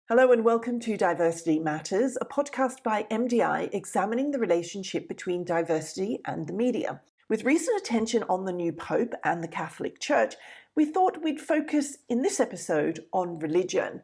Hello and welcome to Diversity Matters, a podcast by MDI examining the relationship between diversity and the media. With recent attention on the new Pope and the Catholic Church, we thought we'd focus in this episode on religion.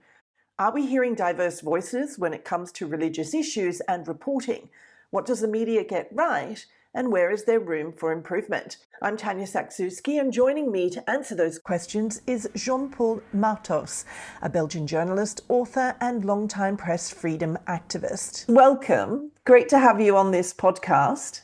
Are we hearing diverse voices when it comes to religious issues and reporting? What does the media get right? And where is there room for improvement? I'm Tanya Saksuski, and joining me to answer those questions is Jean Paul Marthoz, a Belgian journalist, author, and longtime press freedom activist. Welcome. Great to have you on this podcast.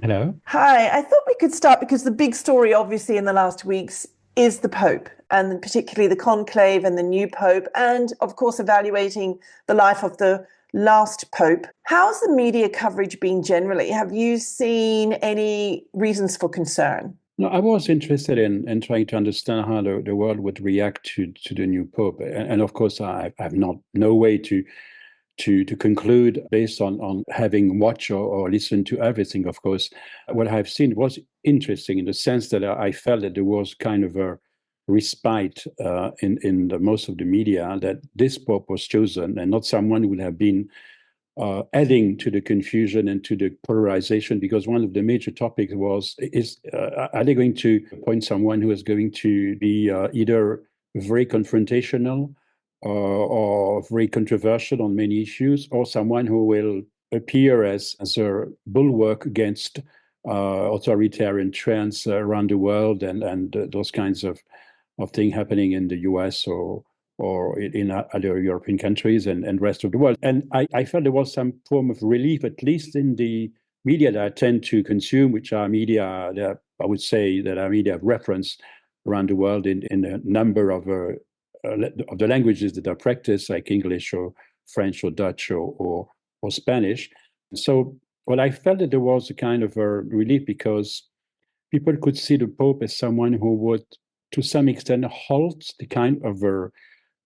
Hello. Hi. I thought we could start because the big story, obviously, in the last weeks is the Pope, and particularly the conclave and the new Pope, and, of course, evaluating the life of the last Pope. How's the media coverage been generally? Have you seen any reasons for concern? No, I was interested in trying to understand how the world would react to the new Pope. And of course, I have no way to conclude based on having watched or listened to everything. Of course, what I've seen was interesting in the sense that I felt that there was kind of a respite in most of the media that this Pope was chosen and not someone who would have been adding to the confusion and to the polarization, because one of the major topics are they going to appoint someone who is going to be either very confrontational or very controversial on many issues, or someone who will appear as a bulwark against authoritarian trends around the world and those kinds of things happening in the US or in other European countries and rest of the world. And I felt there was some form of relief, at least in the media that I tend to consume, which are media that I would say that are media of reference around the world in a number of the languages that are practiced, like English or French or Dutch or Spanish. So what I felt that there was a kind of a relief because people could see the Pope as someone who would, to some extent, halt the kind of a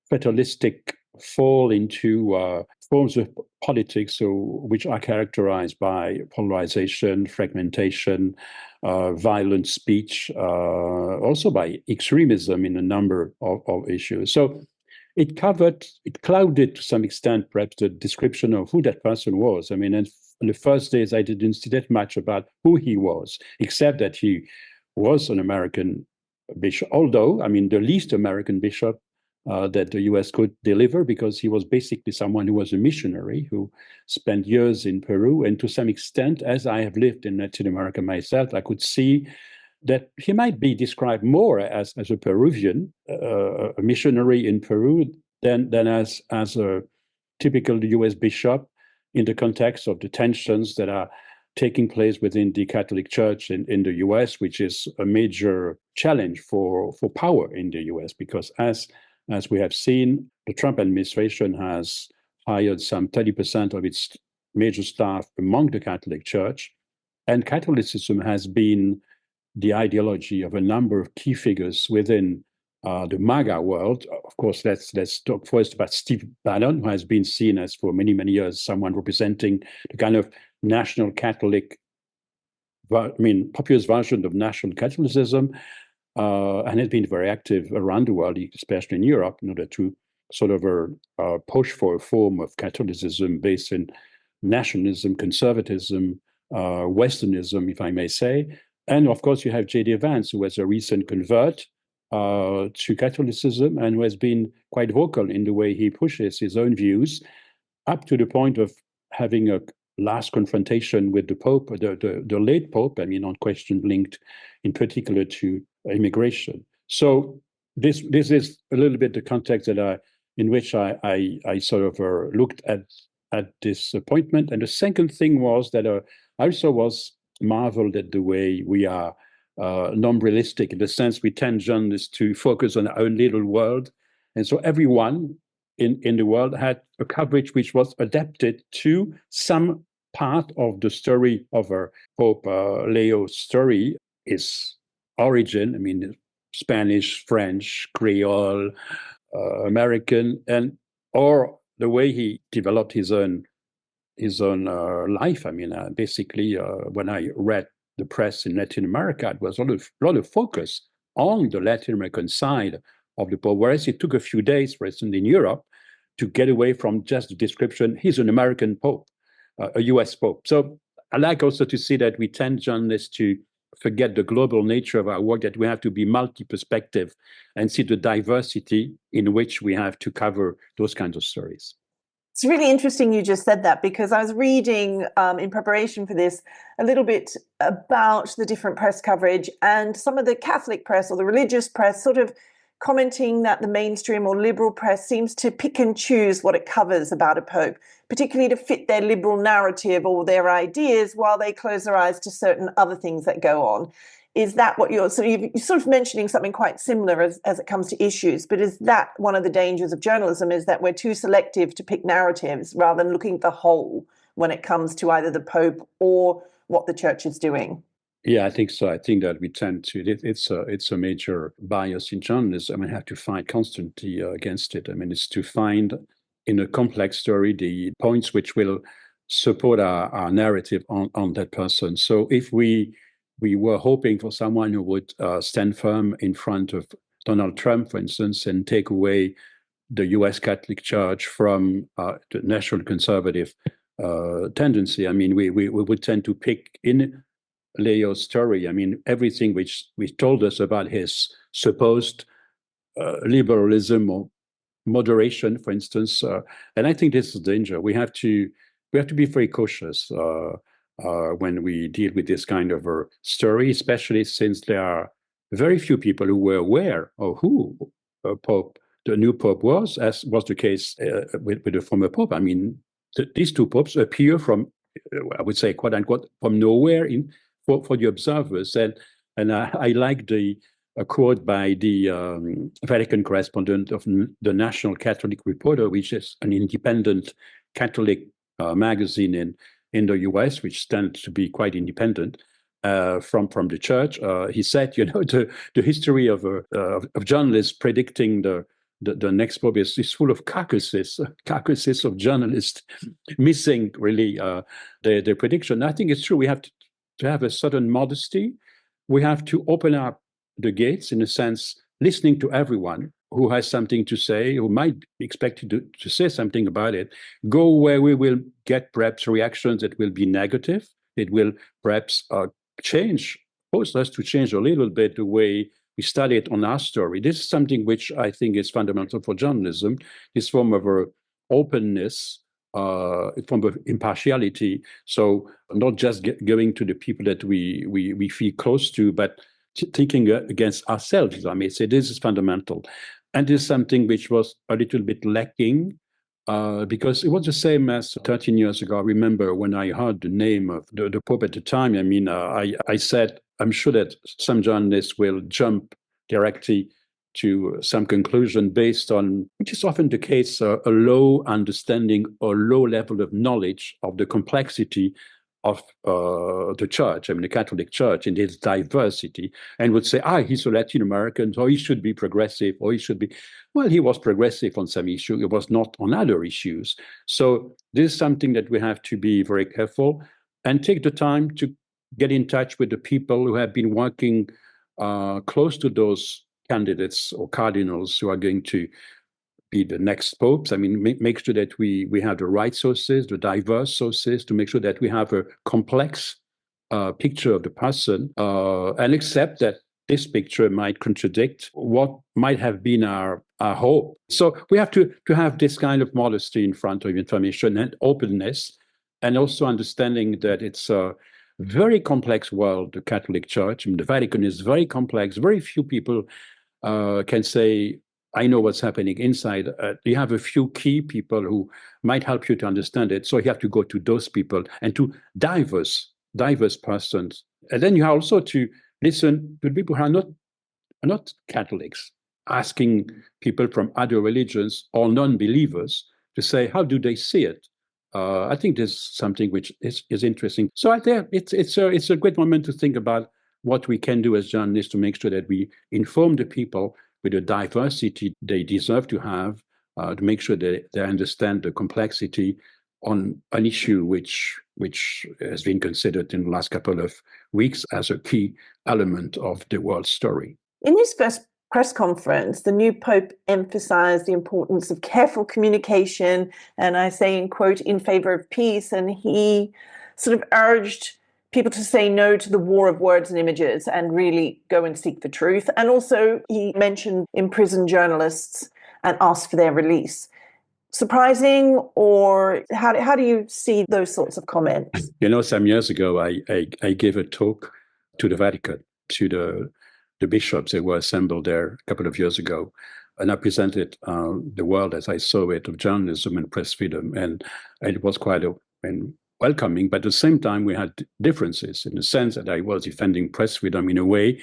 fatalistic fall into forms of politics which are characterized by polarization, fragmentation, violent speech, also by extremism in a number of issues. So it clouded to some extent perhaps the description of who that person was. I mean, in the first days, I didn't see that much about who he was, except that he was an American bishop, although, I mean, the least American bishop that the US could deliver, because he was basically someone who was a missionary who spent years in Peru. And to some extent, as I have lived in Latin America myself, I could see that he might be described more as a Peruvian, a missionary in Peru, than as a typical US bishop in the context of the tensions that are taking place within the Catholic Church in the US, which is a major challenge for power in the US, because as we have seen, the Trump administration has hired some 30% of its major staff among the Catholic Church, and Catholicism has been the ideology of a number of key figures within the MAGA world. Of course, let's talk first about Steve Bannon, who has been seen as for many, many years someone representing the kind of national Catholic, populist version of national Catholicism, and has been very active around the world, especially in Europe, in order to sort of push for a form of Catholicism based in nationalism, conservatism, Westernism, if I may say. And of course, you have J.D. Vance, who was a recent convert to Catholicism and who has been quite vocal in the way he pushes his own views, up to the point of having a last confrontation with the Pope, the late Pope, I mean, on questions linked in particular to immigration. So this is a little bit the context in which I sort of looked at this appointment. And the second thing was that I also was marveled at the way we are non-realistic, in the sense we tend journalists to focus on our own little world. And so everyone in the world had a coverage which was adapted to some part of the story of Pope Leo's story, his origin, I mean, Spanish, French, Creole, American, or the way he developed his own life. I mean, basically, when I read the press in Latin America, it was a lot of focus on the Latin American side of the Pope, whereas it took a few days, for instance, in Europe, to get away from just the description, he's an American Pope, a US Pope. So I like also to see that we tend, journalists, to forget the global nature of our work, that we have to be multi-perspective and see the diversity in which we have to cover those kinds of stories. It's really interesting you just said that, because I was reading in preparation for this a little bit about the different press coverage, and some of the Catholic press or the religious press sort of commenting that the mainstream or liberal press seems to pick and choose what it covers about a pope, particularly to fit their liberal narrative or their ideas, while they close their eyes to certain other things that go on. Is that what you're sort of mentioning something quite similar as it comes to issues, but is that one of the dangers of journalism, is that we're too selective to pick narratives rather than looking at the whole when it comes to either the Pope or what the church is doing? Yeah, I think so. I think that we tend to, it's a major bias in journalism. I have to fight constantly against it. It's to find in a complex story the points which will support our narrative on that person. So if we were hoping for someone who would stand firm in front of Donald Trump, for instance, and take away the US Catholic Church from the national conservative tendency, we would tend to pick in Leo's story. Everything which told us about his supposed liberalism or moderation, for instance. And I think this is a danger. We have to be very cautious when we deal with this kind of a story, especially since there are very few people who were aware of who the new Pope was, as was the case with the former Pope. These two popes appear from, I would say, quote unquote, from nowhere for the observers. And I like a quote by the Vatican correspondent of the National Catholic Reporter, which is an independent Catholic magazine in the US, which tends to be quite independent from the church. He said, the history of journalists predicting the next pope is full of carcasses of journalists missing really their prediction. I think it's true. We have to have a certain modesty. We have to open up the gates, in a sense, listening to everyone who has something to say, who might be expected to say something about it. Go where we will get perhaps reactions that will be negative. It will perhaps force us to change a little bit the way we study it on our story. This is something which I think is fundamental for journalism, this form of openness, form of impartiality. So not just going to the people that we feel close to, but thinking against ourselves. I may say this is fundamental. And this is something which was a little bit lacking because it was the same as 13 years ago. I remember when I heard the name of the Pope at the time, I said, I'm sure that some journalists will jump directly to some conclusion based on, which is often the case, a low understanding or low level of knowledge of the complexity of the church, the Catholic Church, in its diversity, and would say, he's a Latin American, so he should be progressive, or he should be. Well, he was progressive on some issues, it was not on other issues. So this is something that we have to be very careful and take the time to get in touch with the people who have been working close to those candidates or cardinals who are going to be the next popes. Make sure that we have the right sources, the diverse sources, to make sure that we have a complex picture of the person and accept that this picture might contradict what might have been our hope. So we have to have this kind of modesty in front of information and openness, and also understanding that it's a very complex world, the Catholic Church. The Vatican is very complex. Very few people can say, I know what's happening inside. You have a few key people who might help you to understand it. So you have to go to those people and to diverse persons. And then you have also to listen to people who are not Catholics, asking people from other religions or non-believers to say, how do they see it? I think there's something which is interesting. So I think it's a great moment to think about what we can do as journalists to make sure that we inform the people with the diversity they deserve to have, to make sure that they understand the complexity on an issue which has been considered in the last couple of weeks as a key element of the world story. In this first press conference, the new Pope emphasized the importance of careful communication, and I say in quote, in favor of peace. And he sort of urged people to say no to the war of words and images and really go and seek the truth. And also he mentioned imprisoned journalists and asked for their release. Surprising, or how do you see those sorts of comments? Some years ago, I gave a talk to the Vatican, to the bishops that were assembled there a couple of years ago. And I presented the world as I saw it of journalism and press freedom. And it was quite welcoming. But at the same time, we had differences in the sense that I was defending press freedom in a way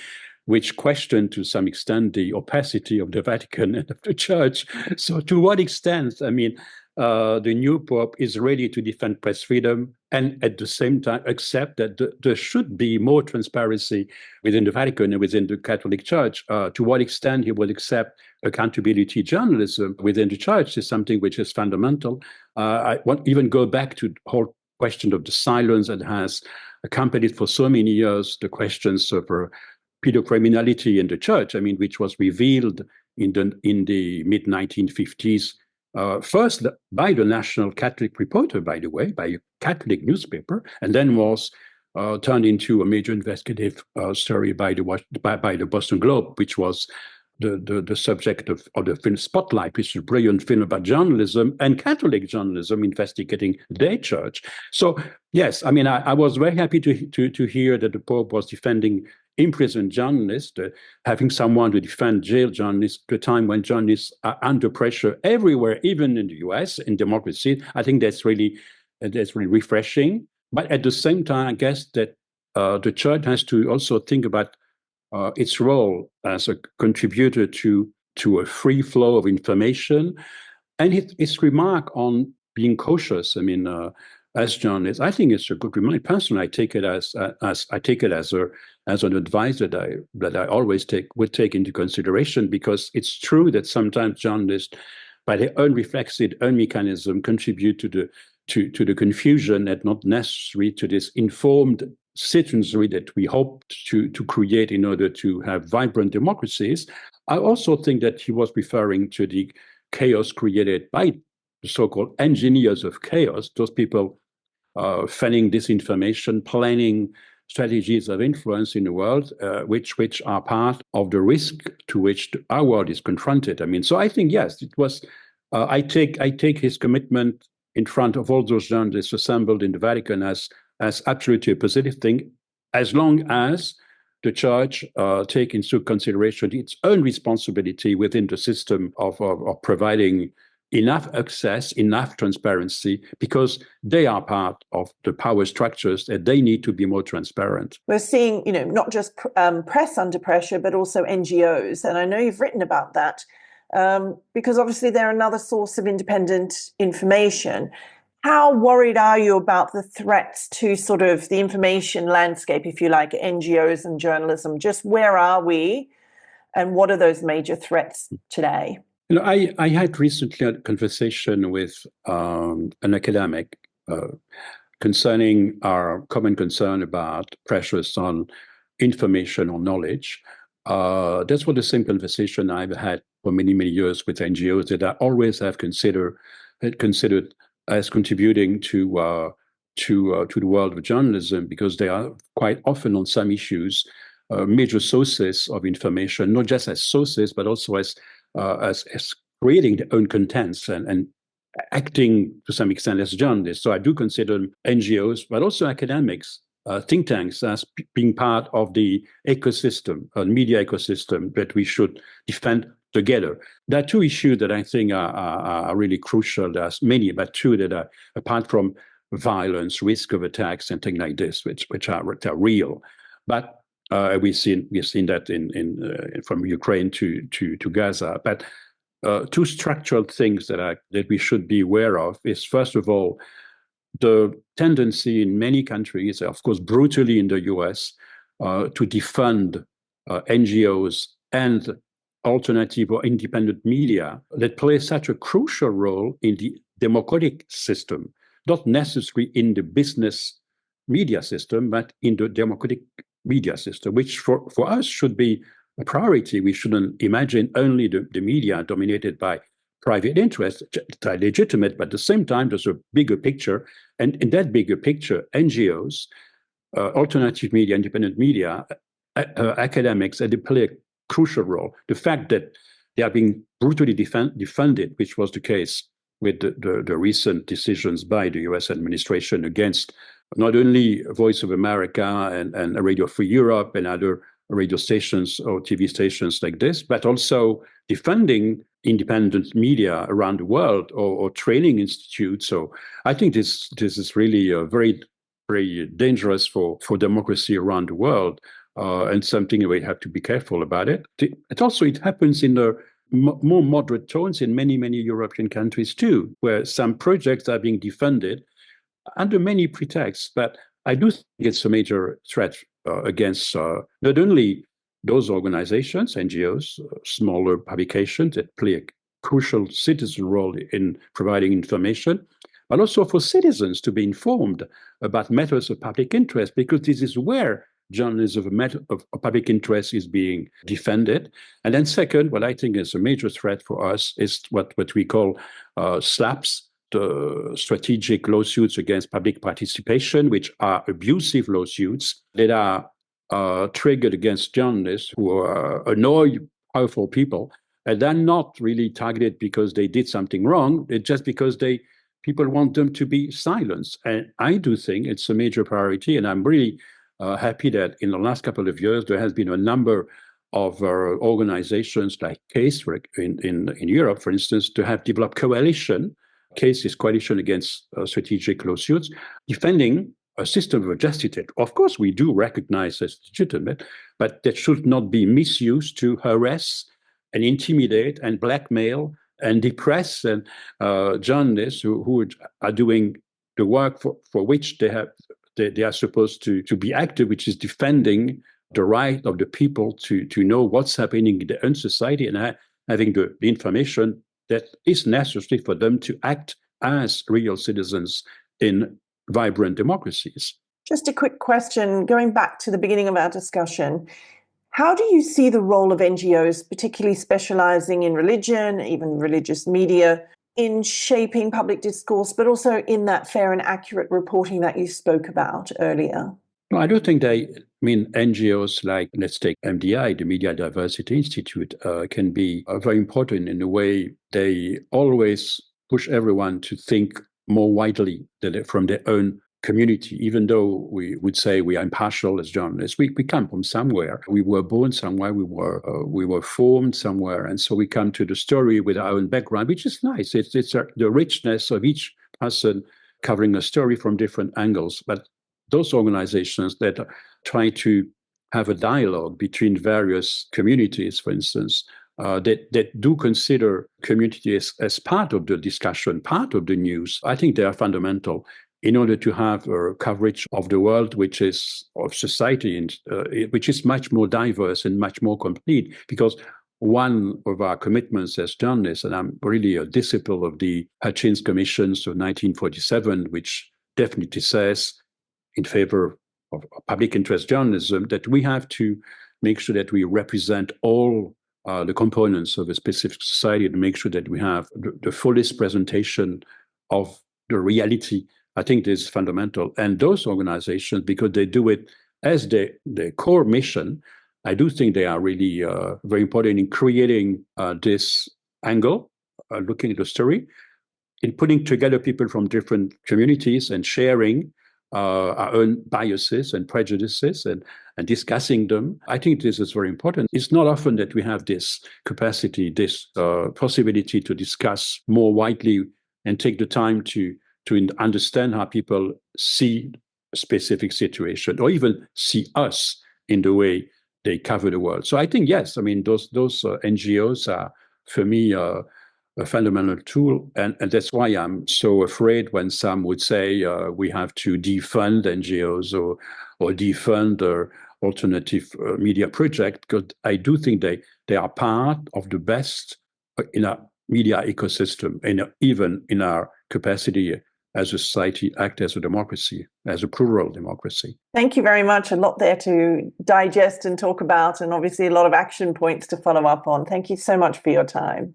which questioned to some extent the opacity of the Vatican and of the Church. So to what extent, the new Pope is ready to defend press freedom and at the same time accept that there should be more transparency within the Vatican and within the Catholic Church. To what extent he will accept accountability journalism within the Church is something which is fundamental. I won't even go back to the whole question of the silence that has accompanied for so many years the questions of pedocriminality in the Church, which was revealed in the mid-1950s, first by the National Catholic Reporter, by the way, by a Catholic newspaper, and then was turned into a major investigative story by the Boston Globe, which was the subject of the film Spotlight, which is a brilliant film about journalism and Catholic journalism investigating their church. So yes, I was very happy to hear that the Pope was defending imprisoned journalists, having someone to defend jailed journalists at a time when journalists are under pressure everywhere, even in the US, in democracy. I think that's really refreshing. But at the same time, I guess that the Church has to also think about its role as a contributor to a free flow of information, and its remark on being cautious. As journalists, I think it's a good remark. Personally, I take it as an advice that I always would take into consideration, because it's true that sometimes journalists, by their own reflexive own mechanism, contribute to the confusion and not necessarily to this informed citizenry that we hope to create in order to have vibrant democracies. I also think that he was referring to the chaos created by the so-called engineers of chaos, those people fanning disinformation, planning strategies of influence in the world, which are part of the risk to which our world is confronted. So I think, yes, it was. I take his commitment in front of all those journalists assembled in the Vatican as absolutely a positive thing, as long as the Church take into consideration its own responsibility within the system of providing enough access, enough transparency, because they are part of the power structures and they need to be more transparent. We're seeing, not just press under pressure, but also NGOs. And I know you've written about that because obviously they're another source of independent information. How worried are you about the threats to sort of the information landscape, if you like, NGOs and journalism? Just where are we and what are those major threats today? I had recently a conversation with an academic concerning our common concern about pressures on information or knowledge. That's what the same conversation I've had for many, many years with NGOs that I always have considered as contributing to the world of journalism, because they are quite often on some issues major sources of information, not just as sources, but also as creating their own contents and acting to some extent as journalists. So I do consider NGOs, but also academics, think tanks, as being part of the ecosystem, media ecosystem that we should defend together. There are two issues that I think are really crucial. There's many, but two that are, apart from violence, risk of attacks, and things like this, which are real. But we've seen that in from Ukraine to Gaza. But two structural things that we should be aware of is, first of all, the tendency in many countries, of course, brutally in the US, to defund NGOs and alternative or independent media that play such a crucial role in the democratic system, not necessarily in the business media system, but in the democratic media system, which for us should be a priority. We shouldn't imagine only the media dominated by private interests that are legitimate, but at the same time, there's a bigger picture. And in that bigger picture, NGOs, alternative media, independent media, academics, they play a crucial role. The fact that they are being brutally defunded, which was the case with the recent decisions by the US administration against not only Voice of America and Radio Free Europe and other radio stations or TV stations like this, but also defunding independent media around the world or training institutes. So I think this is really a very, very dangerous for democracy around the world, and something we have to be careful about it. It happens in the more moderate tones in many, many European countries too, where some projects are being defunded under many pretexts. But I do think it's a major threat against not only those organizations, NGOs, smaller publications that play a crucial citizen role in providing information, but also for citizens to be informed about matters of public interest, because this is where journalism of public interest is being defended. And then second, what I think is a major threat for us is what we call SLAPPs, the strategic lawsuits against public participation, which are abusive lawsuits that are triggered against journalists who annoy powerful people. And they're not really targeted because they did something wrong. It's just because people want them to be silenced. And I do think it's a major priority. And I'm really happy that in the last couple of years, there has been a number of organizations like CASE in Europe, for instance, to have developed coalition. CASE is Coalition Against Strategic Lawsuits, defending a system of justice that, of course, we do recognize as legitimate, but that should not be misused to harass and intimidate and blackmail and depress and journalists who are doing the work for which they are supposed to be active, which is defending the right of the people to know what's happening in their own society and having the information that is necessary for them to act as real citizens in vibrant democracies. Just a quick question, going back to the beginning of our discussion. How do you see the role of NGOs, particularly specializing in religion, even religious media, in shaping public discourse, but also in that fair and accurate reporting that you spoke about earlier? No, I don't think NGOs like, let's take MDI, the Media Diversity Institute, can be very important in the way they always push everyone to think more widely from their own community. Even though we would say we are impartial as journalists, we come from somewhere. We were born somewhere. We were formed somewhere, and so we come to the story with our own background, which is nice. It's the richness of each person covering a story from different angles. But those organizations that try to have a dialogue between various communities, for instance, that do consider community as part of the discussion, part of the news, I think they are fundamental in order to have a coverage of the world, of society, which is much more diverse and much more complete. Because one of our commitments as journalists, and I'm really a disciple of the Hutchins Commissions of 1947, which definitely says in favor of public interest journalism, that we have to make sure that we represent all the components of a specific society to make sure that we have the fullest presentation of the reality. I think this is fundamental. And those organizations, because they do it as their core mission, I do think they are really very important in creating this angle, looking at the story, in putting together people from different communities and sharing our own biases and prejudices and discussing them. I think this is very important. It's not often that we have this capacity, this possibility to discuss more widely and take the time to understand how people see a specific situation or even see us in the way they cover the world. So I think, yes, I mean, those NGOs are, for me, a fundamental tool. And that's why I'm so afraid when some would say we have to defund NGOs or defund the alternative media project, because I do think they are part of the best in our media ecosystem, and even in our capacity as a society, act as a democracy, as a plural democracy. Thank you very much. A lot there to digest and talk about, and obviously a lot of action points to follow up on. Thank you so much for your time.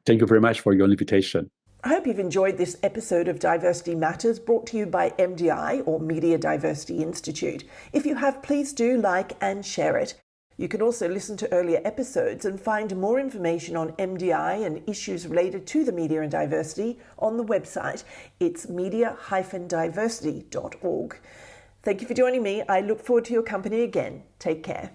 Thank you very much for your invitation. I hope you've enjoyed this episode of Diversity Matters, brought to you by MDI, or Media Diversity Institute. If you have, please do like and share it. You can also listen to earlier episodes and find more information on MDI and issues related to the media and diversity on the website. It's media-diversity.org. Thank you for joining me. I look forward to your company again. Take care.